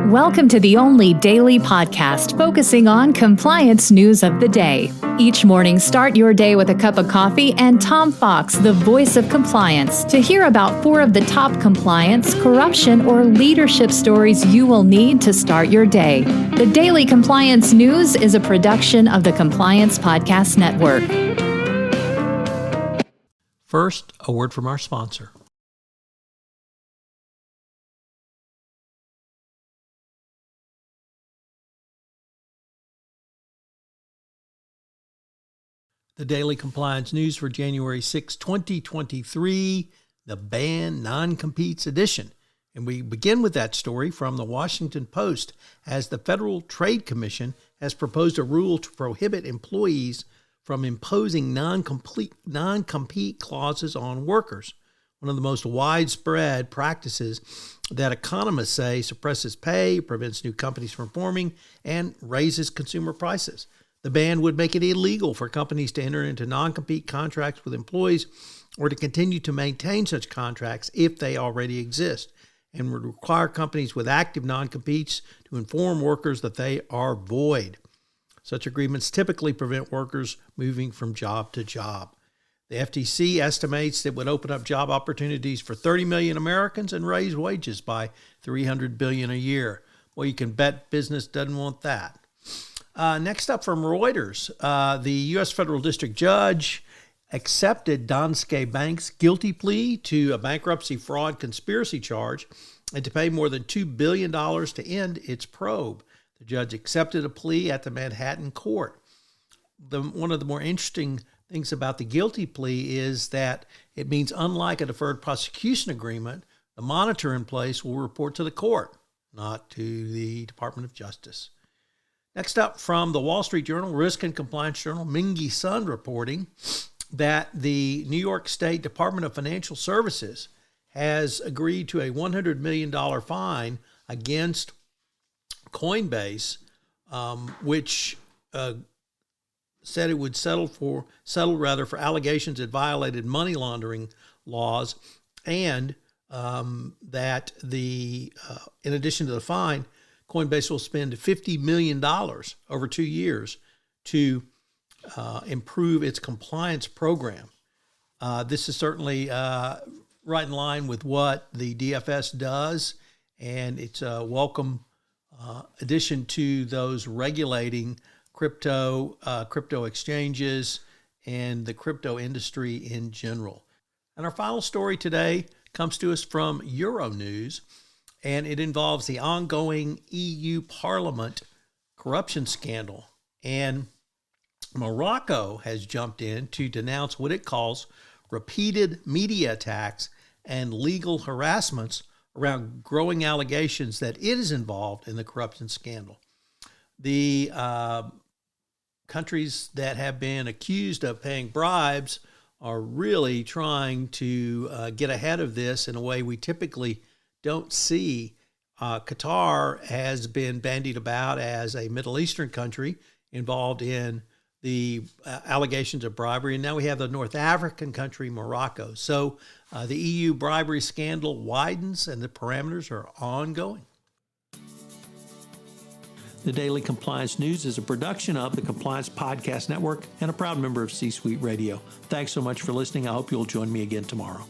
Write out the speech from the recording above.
Welcome to the only daily podcast focusing on compliance news of the day. Each morning, start your day with a cup of coffee and Tom Fox, the voice of compliance, to hear about 4 of the top compliance, corruption, or leadership stories you will need to start your day. The Daily Compliance News is a production of the Compliance Podcast Network. First, a word from our sponsor. The Daily Compliance News for January 6, 2023, the Ban Non-Competes edition. And we begin with that story from the Washington Post, as the Federal Trade Commission has proposed a rule to prohibit employees from imposing non-compete clauses on workers. One of the most widespread practices that economists say suppresses pay, prevents new companies from forming, and raises consumer prices. The ban would make it illegal for companies to enter into non-compete contracts with employees or to continue to maintain such contracts if they already exist, and would require companies with active non-competes to inform workers that they are void. Such agreements typically prevent workers moving from job to job. The FTC estimates it would open up job opportunities for 30 million Americans and raise wages by $300 billion a year. Well, you can bet business doesn't want that. Next up from Reuters, the U.S. federal district judge accepted Danske Bank's guilty plea to a bankruptcy fraud conspiracy charge and to pay more than $2 billion to end its probe. The judge accepted a plea at the Manhattan court. One of the more interesting things about the guilty plea is that it means, unlike a deferred prosecution agreement, the monitor in place will report to the court, not to the Department of Justice. Next up from the Wall Street Journal, Risk and Compliance Journal, Mingy Sun reporting that the New York State Department of Financial Services has agreed to a $100 million fine against Coinbase, which said it would settle for allegations it violated money laundering laws, and that in addition to the fine, Coinbase will spend $50 million over 2 years to improve its compliance program. This is certainly right in line with what the DFS does, and it's a welcome addition to those regulating crypto exchanges and the crypto industry in general. And our final story today comes to us from Euronews, and it involves the ongoing EU Parliament corruption scandal. And Morocco has jumped in to denounce what it calls repeated media attacks and legal harassments around growing allegations that it is involved in the corruption scandal. The countries that have been accused of paying bribes are really trying to get ahead of this in a way we typically don't see. Qatar has been bandied about as a Middle Eastern country involved in the allegations of bribery, and now we have the North African country, Morocco. So the EU bribery scandal widens, and the parameters are ongoing. The Daily Compliance News is a production of the Compliance Podcast Network and a proud member of C-Suite Radio. Thanks so much for listening. I hope you'll join me again tomorrow.